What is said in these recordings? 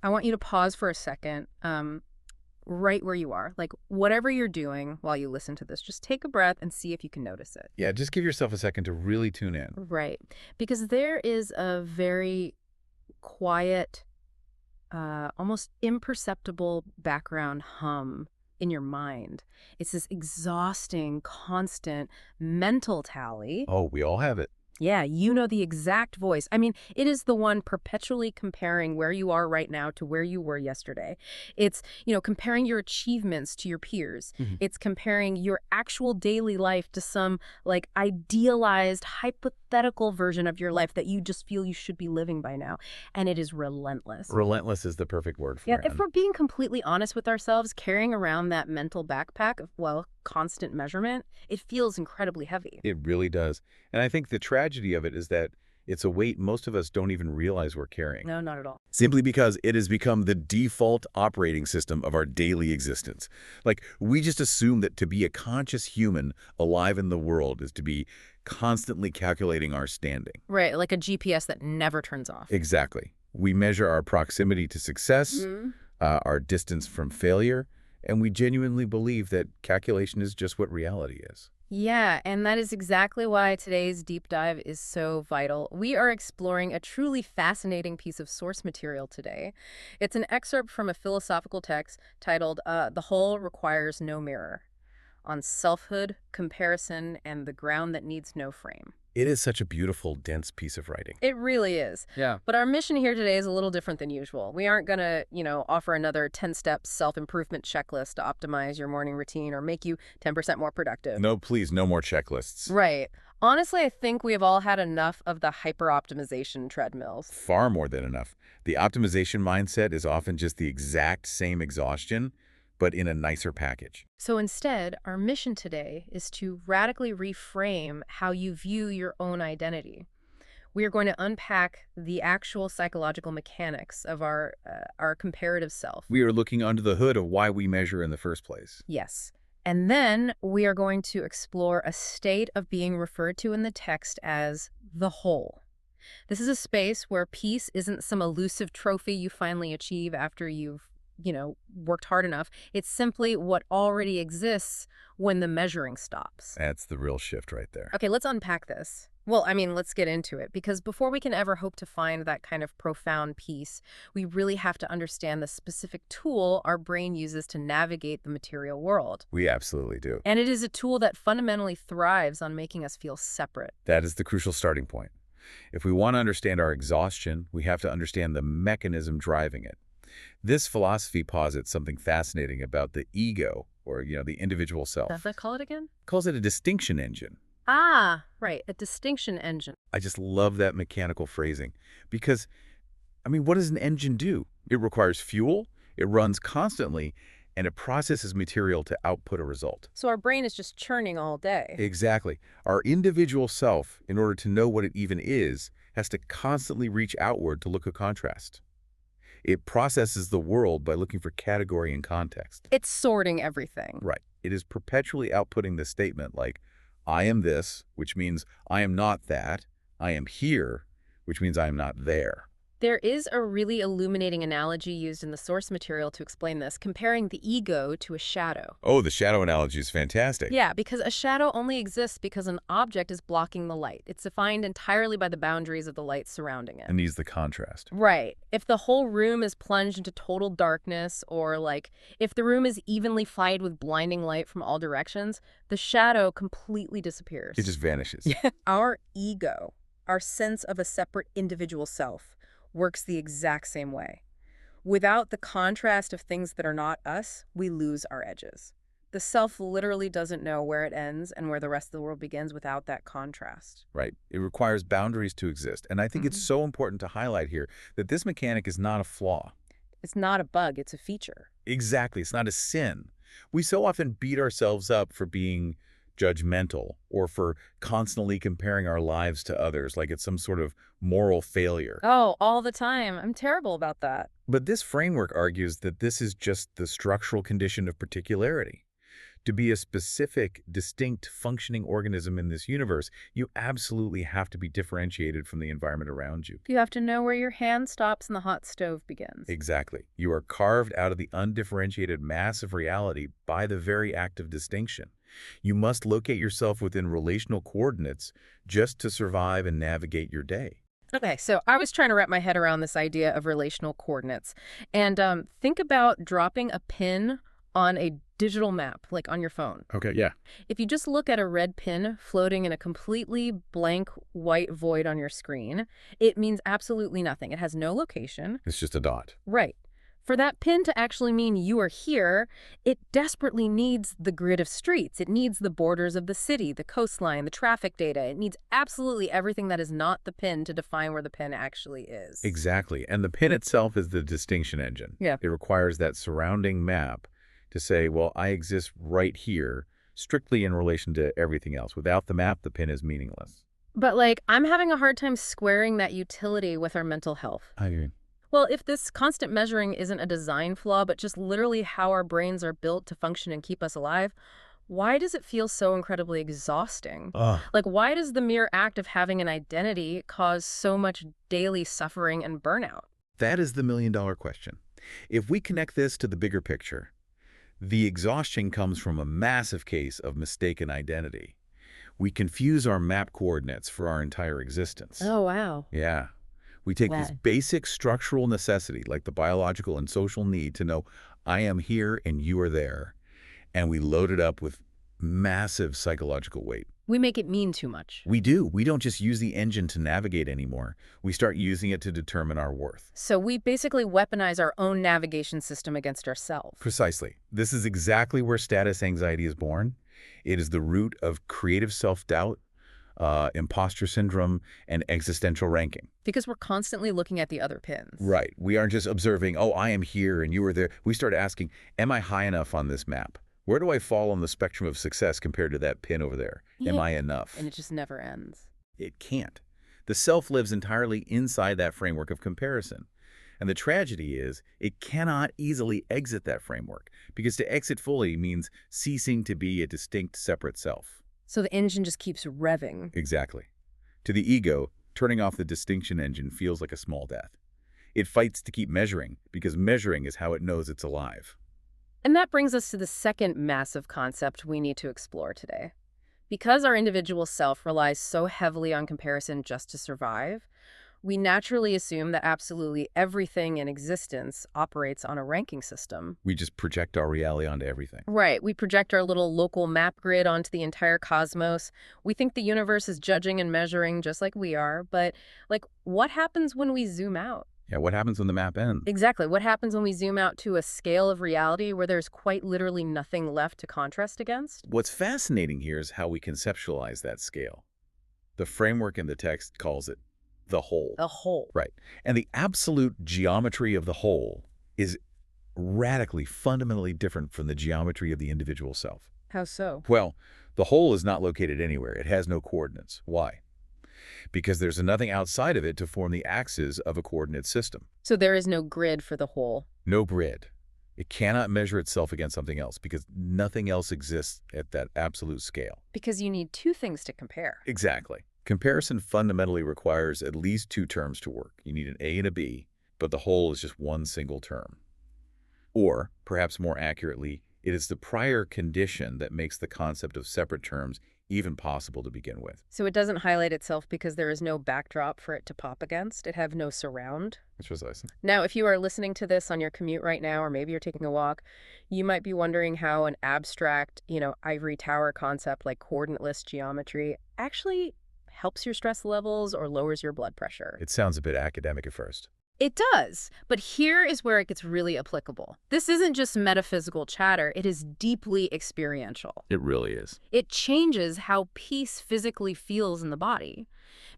I want you to pause for a second, right where you are. Like, whatever you're doing while you listen to this, just take a breath and see if you can notice it. Yeah, just give yourself a second to really tune in. Right. Because there is a very quiet, almost imperceptible background hum in your mind. It's this exhausting, constant mental tally. Oh, we all have it. Yeah, you know the exact voice. I mean, it is the one perpetually comparing where you are right now to where you were yesterday. It's, comparing your achievements to your peers. Mhm. It's comparing your actual daily life to some like idealized, hypothetical version of your life that you just feel you should be living by now. And it is relentless. Relentless is the perfect word Yeah, for it. if we're being completely honest with ourselves, carrying around that mental backpack of, well, constant measurement, it feels incredibly heavy. It really does. And I think the tragedy of it is that it's a weight most of us don't even realize we're carrying. No, not at all. Simply because it has become the default operating system of our daily existence. Like, we just assume that to be a conscious human alive in the world is to be constantly calculating our standing. Right, like a GPS that never turns off. Exactly. We measure our proximity to success, Mhm. our distance from failure, and we genuinely believe that calculation is just what reality is. Yeah, and that is exactly why today's deep dive is so vital. We are exploring a truly fascinating piece of source material today. It's an excerpt from a philosophical text titled The Whole Requires No Mirror on Selfhood, Comparison, and the Ground That Needs No Frame. It is such a beautiful, dense piece of writing. It really is. Yeah. But our mission here today is a little different than usual. We aren't going to, offer another 10-step self-improvement checklist to optimize your morning routine or make you 10% more productive. No, please, no more checklists. Right. Honestly, I think we have all had enough of the hyper-optimization treadmills. Far more than enough. The optimization mindset is often just the exact same exhaustion, but in a nicer package. So instead, our mission today is to radically reframe how you view your own identity. We are going to unpack the actual psychological mechanics of our comparative self. We are looking under the hood of why we measure in the first place. Yes. And then we are going to explore a state of being referred to in the text as the whole. This is a space where peace isn't some elusive trophy you finally achieve after you've, worked hard enough. It's simply what already exists when the measuring stops. That's the real shift right there. Okay, let's unpack this. Well, I mean, let's get into it, because before we can ever hope to find that kind of profound peace, we really have to understand the specific tool our brain uses to navigate the material world. We absolutely do. And it is a tool that fundamentally thrives on making us feel separate. That is the crucial starting point. If we want to understand our exhaustion, we have to understand the mechanism driving it. This philosophy posits something fascinating about the ego, or, the individual self. Does that call it again? Calls it a distinction engine. Ah, right, a distinction engine. I just love that mechanical phrasing because, what does an engine do? It requires fuel, it runs constantly, and it processes material to output a result. So our brain is just churning all day. Exactly. Our individual self, in order to know what it even is, has to constantly reach outward to look at contrast. It processes the world by looking for category and context. It's sorting everything. Right. It is perpetually outputting the statement like, I am this, which means I am not that. I am here, which means I am not there. There is a really illuminating analogy used in the source material to explain this, comparing the ego to a shadow. Oh, the shadow analogy is fantastic. Yeah, because a shadow only exists because an object is blocking the light. It's defined entirely by the boundaries of the light surrounding it. And needs the contrast. Right. If the whole room is plunged into total darkness, or if the room is evenly flooded with blinding light from all directions, the shadow completely disappears. It just vanishes. Yeah. Our ego, our sense of a separate individual self, works the exact same way. Without the contrast of things that are not us, we lose our edges. The self literally doesn't know where it ends and where the rest of the world begins without that contrast. Right. It requires boundaries to exist. And I think it's so important to highlight here that this mechanic is not a flaw. It's not a bug, it's a feature. Exactly. It's not a sin. We so often beat ourselves up for being judgmental or for constantly comparing our lives to others like it's some sort of moral failure. Oh, all the time. I'm terrible about that. But this framework argues that this is just the structural condition of particularity. To be a specific, distinct, functioning organism in this universe, you absolutely have to be differentiated from the environment around you. You have to know where your hand stops and the hot stove begins. Exactly. You are carved out of the undifferentiated mass of reality by the very act of distinction. You must locate yourself within relational coordinates just to survive and navigate your day. Okay, so I was trying to wrap my head around this idea of relational coordinates. And think about dropping a pin on a digital map, like on your phone. Okay, yeah. If you just look at a red pin floating in a completely blank white void on your screen, it means absolutely nothing. It has no location. It's just a dot. Right. For that pin to actually mean you are here, it desperately needs the grid of streets. It needs the borders of the city, the coastline, the traffic data. It needs absolutely everything that is not the pin to define where the pin actually is. Exactly. And the pin itself is the distinction engine. Yeah. It requires that surrounding map to say, well, I exist right here, strictly in relation to everything else. Without the map, the pin is meaningless. But, like, I'm having a hard time squaring that utility with our mental health. I mean, Well, if this constant measuring isn't a design flaw, but just literally how our brains are built to function and keep us alive, why does it feel so incredibly exhausting? Like, why does the mere act of having an identity cause so much daily suffering and burnout? that is the million-dollar question. If we connect this to the bigger picture, the exhaustion comes from a massive case of mistaken identity. We confuse our map coordinates for our entire existence. Oh, wow. Yeah. We take this Wow. basic structural necessity, like the biological and social need to know, I am here and you are there, and we load it up with massive psychological weight. We make it mean too much. We do. We don't just use the engine to navigate anymore. We start using it to determine our worth. So we basically weaponize our own navigation system against ourselves. Precisely. This is exactly where status anxiety is born. It is the root of creative self-doubt, imposter syndrome, and existential ranking. Because we're constantly looking at the other pins. Right. We aren't just observing, oh, I am here and you are there. We start asking, am I high enough on this map? Where do I fall on the spectrum of success compared to that pin over there? Am Yeah. I enough? And it just never ends. It can't. The self lives entirely inside that framework of comparison. And the tragedy is, it cannot easily exit that framework, because to exit fully means ceasing to be a distinct, separate self. So the engine just keeps revving. Exactly. To the ego, turning off the distinction engine feels like a small death. It fights to keep measuring, because measuring is how it knows it's alive. And that brings us to the second massive concept we need to explore today. Because our individual self relies so heavily on comparison just to survive, we naturally assume that absolutely everything in existence operates on a ranking system. We just project our reality onto everything. Right. We project our little local map grid onto the entire cosmos. We think the universe is judging and measuring just like we are. But, like, what happens when we zoom out? Yeah, what happens when the map ends? Exactly. What happens when we zoom out to a scale of reality where there's quite literally nothing left to contrast against? What's fascinating here is how we conceptualize that scale. The framework in the text calls it the whole. A whole. Right. And the absolute geometry of the whole is radically, fundamentally different from the geometry of the individual self. How so? Well, the whole is not located anywhere. It has no coordinates. Why? Because there's nothing outside of it to form the axes of a coordinate system. So there is no grid for the whole. No grid. It cannot measure itself against something else because nothing else exists at that absolute scale. Because you need two things to compare. Exactly. Comparison fundamentally requires at least two terms to work. You need an A and a B, but the whole is just one single term. Or, perhaps more accurately, it is the prior condition that makes the concept of separate terms even possible to begin with. So it doesn't highlight itself because there is no backdrop for it to pop against. It have no surround. That's precisely. Now, if you are listening to this on your commute right now, or maybe you're taking a walk, you might be wondering how an abstract, ivory tower concept like coordinateless geometry actually helps your stress levels or lowers your blood pressure. It sounds a bit academic at first. It does, but here is where it gets really applicable. This isn't just metaphysical chatter, it is deeply experiential. It really is. It changes how peace physically feels in the body.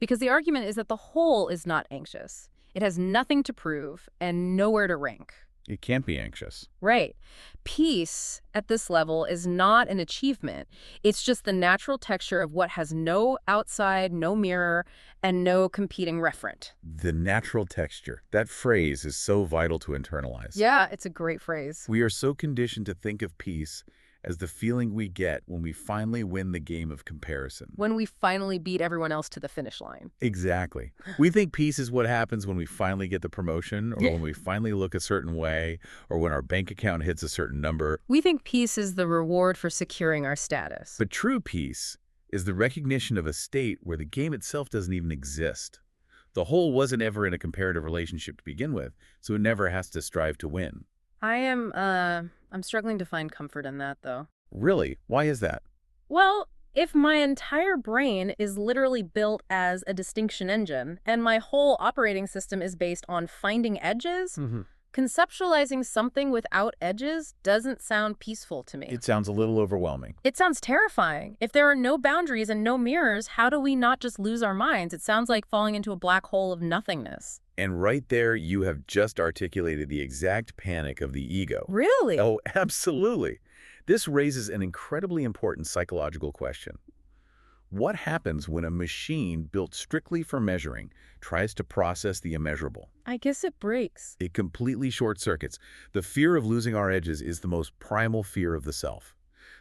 Because the argument is that the whole is not anxious. It has nothing to prove and nowhere to rank. It can't be anxious. Right. Peace at this level is not an achievement. It's just the natural texture of what has no outside, no mirror, and no competing referent. The natural texture. That phrase is so vital to internalize. Yeah, it's a great phrase. We are so conditioned to think of peace as the feeling we get when we finally win the game of comparison. When we finally beat everyone else to the finish line. Exactly. We think peace is what happens when we finally get the promotion, or Yeah. when we finally look a certain way, or when our bank account hits a certain number. We think peace is the reward for securing our status. But true peace is the recognition of a state where the game itself doesn't even exist. The whole wasn't ever in a comparative relationship to begin with, so it never has to strive to win. I'm struggling to find comfort in that, though. Really? Why is that? Well, if my entire brain is literally built as a distinction engine, and my whole operating system is based on finding edges, conceptualizing something without edges doesn't sound peaceful to me. It sounds a little overwhelming. It sounds terrifying. If there are no boundaries and no mirrors, how do we not just lose our minds? It sounds like falling into a black hole of nothingness. And right there, you have just articulated the exact panic of the ego. Really? Oh, absolutely. This raises an incredibly important psychological question. What happens when a machine built strictly for measuring tries to process the immeasurable? I guess it breaks. It completely short-circuits. The fear of losing our edges is the most primal fear of the self.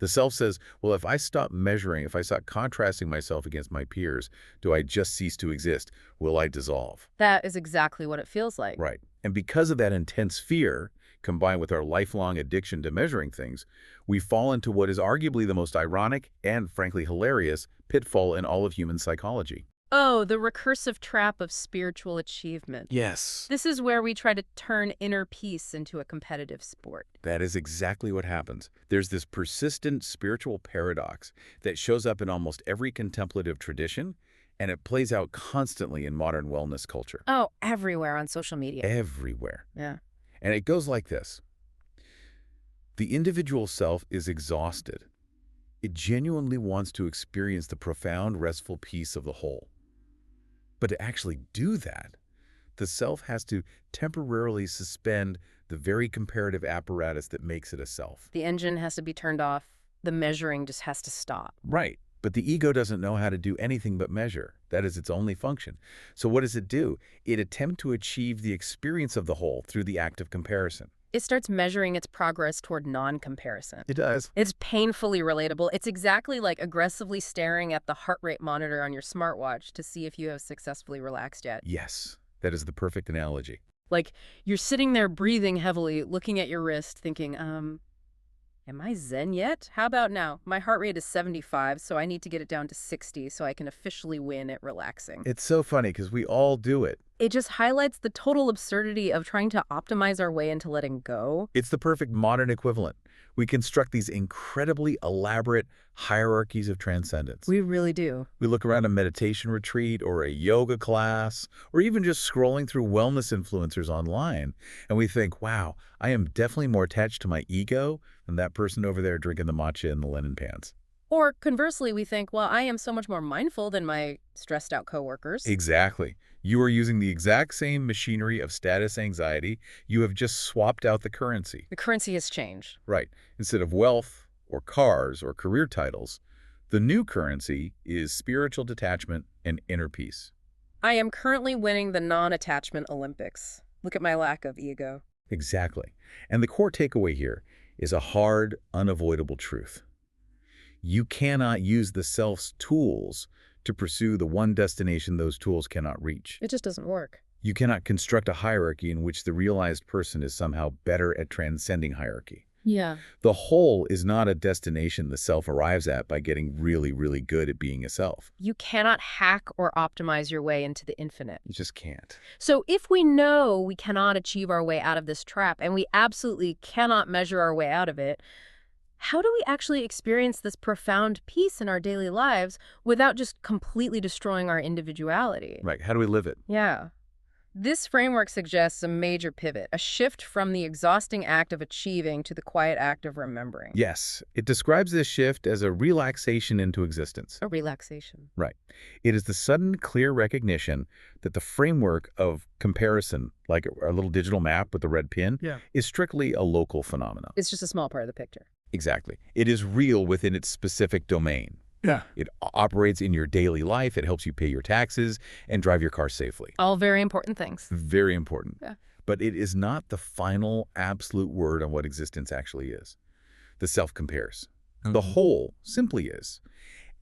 The self says, well, if I stop measuring, if I stop contrasting myself against my peers, do I just cease to exist? Will I dissolve? That is exactly what it feels like. Right. And because of that intense fear, combined with our lifelong addiction to measuring things, we fall into what is arguably the most ironic and, frankly, hilarious pitfall in all of human psychology. Oh, the recursive trap of spiritual achievement. Yes. This is where we try to turn inner peace into a competitive sport. That is exactly what happens. There's this persistent spiritual paradox that shows up in almost every contemplative tradition, and it plays out constantly in modern wellness culture. Oh, everywhere on social media. Everywhere. Yeah. And it goes like this. The individual self is exhausted. It genuinely wants to experience the profound, restful peace of the whole. But to actually do that, the self has to temporarily suspend the very comparative apparatus that makes it a self. The engine has to be turned off. The measuring just has to stop. Right. But the ego doesn't know how to do anything but measure. That is its only function. So what does it do? It attempts to achieve the experience of the whole through the act of comparison. It starts measuring its progress toward non-comparison. It does. It's painfully relatable. It's exactly like aggressively staring at the heart rate monitor on your smartwatch to see if you have successfully relaxed yet. Yes, that is the perfect analogy. Like, you're sitting there breathing heavily, looking at your wrist, thinking, am I zen yet? How about now? My heart rate is 75, so I need to get it down to 60 so I can officially win at relaxing. It's so funny because we all do it. It just highlights the total absurdity of trying to optimize our way into letting go. It's the perfect modern equivalent. We construct these incredibly elaborate hierarchies of transcendence. We really do. We look around a meditation retreat or a yoga class, or even just scrolling through wellness influencers online, and we think, wow, I am definitely more attached to my ego than that person over there drinking the matcha in the linen pants. Or conversely, we think, well, I am so much more mindful than my stressed out coworkers. Exactly. You are using the exact same machinery of status anxiety. You have just swapped out the currency. The currency has changed. Right. Instead of wealth or cars or career titles, the new currency is spiritual detachment and inner peace. I am currently winning the non-attachment Olympics. Look at my lack of ego. Exactly. And the core takeaway here is a hard, unavoidable truth. You cannot use the self's tools to pursue the one destination those tools cannot reach. It just doesn't work. You cannot construct a hierarchy in which the realized person is somehow better at transcending hierarchy. Yeah. The whole is not a destination the self arrives at by getting really, really good at being a self. You cannot hack or optimize your way into the infinite. You just can't. So if we know we cannot achieve our way out of this trap, and we absolutely cannot measure our way out of it, how do we actually experience this profound peace in our daily lives without just completely destroying our individuality? Right. How do we live it? Yeah. This framework suggests a major pivot, a shift from the exhausting act of achieving to the quiet act of remembering. Yes. It describes this shift as a relaxation into existence. A relaxation. Right. It is the sudden, clear recognition that the framework of comparison, like our little digital map with the red pin, is strictly a local phenomenon. It's just a small part of the picture. Exactly. It is real within its specific domain. Yeah. It operates in your daily life. It helps you pay your taxes and drive your car safely. All very important things. Very important. Yeah. But it is not the final absolute word on what existence actually is. The self compares. The Mhm. whole simply is.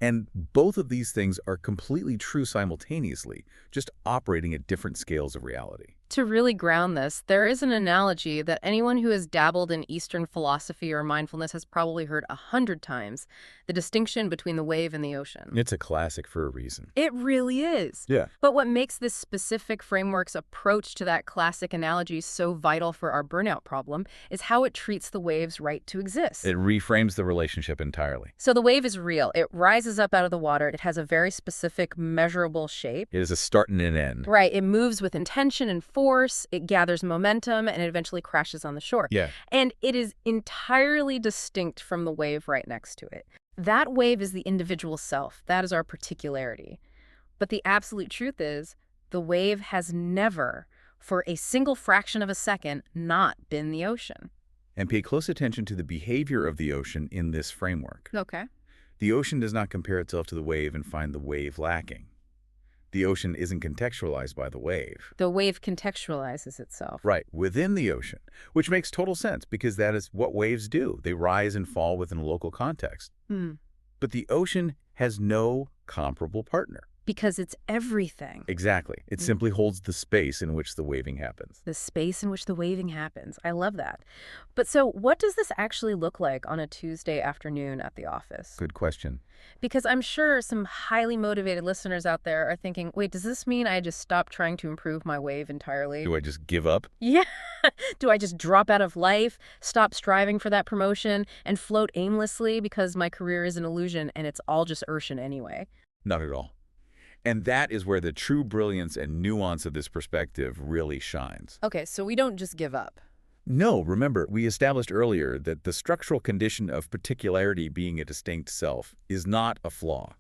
And both of these things are completely true simultaneously, just operating at different scales of reality. To really ground this, there is an analogy that anyone who has dabbled in Eastern philosophy or mindfulness has probably heard 100 times: the distinction between the wave and the ocean. It's a classic for a reason. It really is. Yeah. But what makes this specific framework's approach to that classic analogy so vital for our burnout problem is how it treats the wave's right to exist. It reframes the relationship entirely. So the wave is real. It rises up out of the water. It has a very specific, measurable shape. It is a start and an end. Right. It moves with intention and force. It gathers momentum, and it eventually crashes on the shore. Yeah. And it is entirely distinct from the wave right next to it. That wave is the individual self. That is our particularity. But the absolute truth is, the wave has never, for a single fraction of a second, not been the ocean. And pay close attention to the behavior of the ocean in this framework. Okay. The ocean does not compare itself to the wave and find the wave lacking. The ocean isn't contextualized by the wave. The wave contextualizes itself. Right, within the ocean, which makes total sense because that is what waves do. They rise and fall within a local context. Hmm. But the ocean has no comparable partner. Because it's everything. Exactly. It Mm. simply holds the space in which the waving happens. The space in which the waving happens. I love that. But so what does this actually look like on a Tuesday afternoon at the office? Good question. Because I'm sure some highly motivated listeners out there are thinking, wait, does this mean I just stop trying to improve my wave entirely? Do I just give up? Yeah. Do I just drop out of life, stop striving for that promotion, and float aimlessly because my career is an illusion and it's all just Urshan anyway? Not at all. And that is where the true brilliance and nuance of this perspective really shines. Okay, so we don't just give up. No, remember, we established earlier that the structural condition of particularity being a distinct self is not a flaw.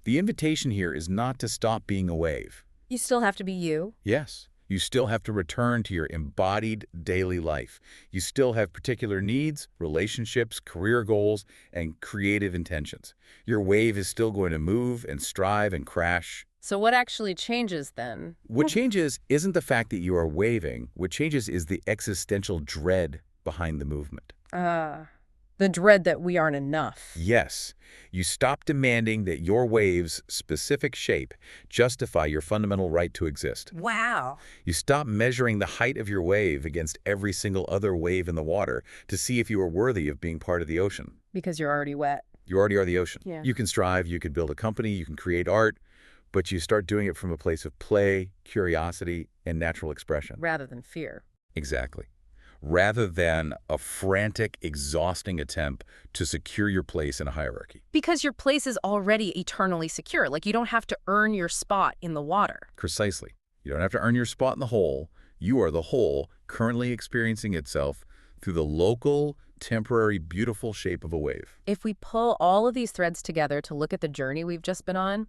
The invitation here is not to stop being a wave. You still have to be you. Yes, you still have to return to your embodied daily life. You still have particular needs, relationships, career goals, and creative intentions. Your wave is still going to move and strive and crash. So what actually changes then? What changes isn't the fact that you are waving. What changes is the existential dread behind the movement. The dread that we aren't enough. Yes, you stop demanding that your wave's specific shape justify your fundamental right to exist. Wow. You stop measuring the height of your wave against every single other wave in the water to see if you are worthy of being part of the ocean. Because you're already wet. You already are the ocean. Yeah. You can strive, you can build a company, you can create art, but you start doing it from a place of play, curiosity, and natural expression. Rather than fear. Exactly. Rather than a frantic, exhausting attempt to secure your place in a hierarchy. Because your place is already eternally secure. Like, you don't have to earn your spot in the water. Precisely. You don't have to earn your spot in the whole. You are the whole currently experiencing itself through the local, temporary, beautiful shape of a wave. If we pull all of these threads together to look at the journey we've just been on,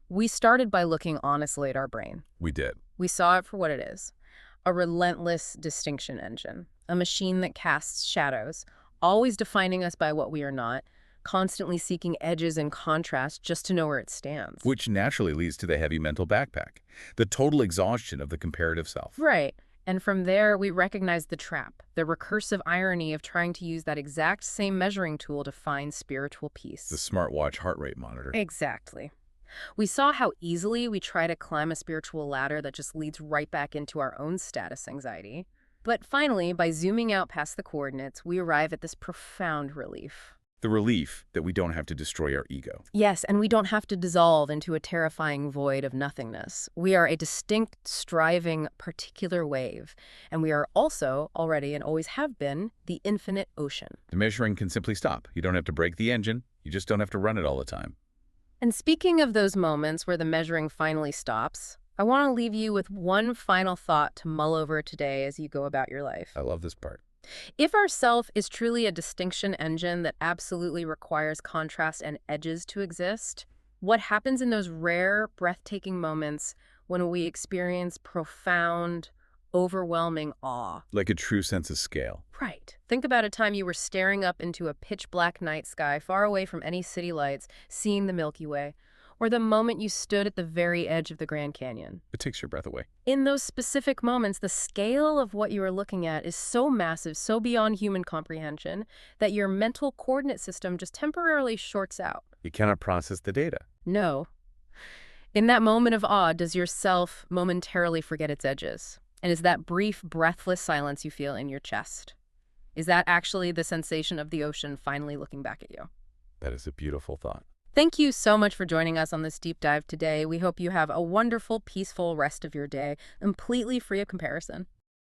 we started by looking honestly at our brain. We did. We saw it for what it is. A relentless distinction engine, a machine that casts shadows, always defining us by what we are not, constantly seeking edges and contrast just to know where it stands. Which naturally leads to the heavy mental backpack, the total exhaustion of the comparative self. Right. And from there, we recognized the trap, the recursive irony of trying to use that exact same measuring tool to find spiritual peace. The smartwatch heart rate monitor. Exactly. We saw how easily we try to climb a spiritual ladder that just leads right back into our own status anxiety. But finally, by zooming out past the coordinates, we arrive at this profound relief. The relief that we don't have to destroy our ego. Yes, and we don't have to dissolve into a terrifying void of nothingness. We are a distinct, striving, particular wave, and we are also, already and always have been, the infinite ocean. The measuring can simply stop. You don't have to break the engine. You just don't have to run it all the time. And speaking of those moments where the measuring finally stops, I want to leave you with one final thought to mull over today as you go about your life. I love this part. If our self is truly a distinction engine that absolutely requires contrast and edges to exist, what happens in those rare, breathtaking moments when we experience profound, overwhelming awe? Like a true sense of scale. Right. Think about a time you were staring up into a pitch-black night sky far away from any city lights, seeing the Milky Way. or the moment you stood at the very edge of the Grand Canyon. It takes your breath away. In those specific moments, the scale of what you are looking at is so massive, so beyond human comprehension, that your mental coordinate system just temporarily shorts out. You cannot process the data. No. In that moment of awe, does your self momentarily forget its edges? And is that brief, breathless silence you feel in your chest? Is that actually the sensation of the ocean finally looking back at you? That is a beautiful thought. Thank you so much for joining us on this deep dive today. We hope you have a wonderful, peaceful rest of your day, completely free of comparison.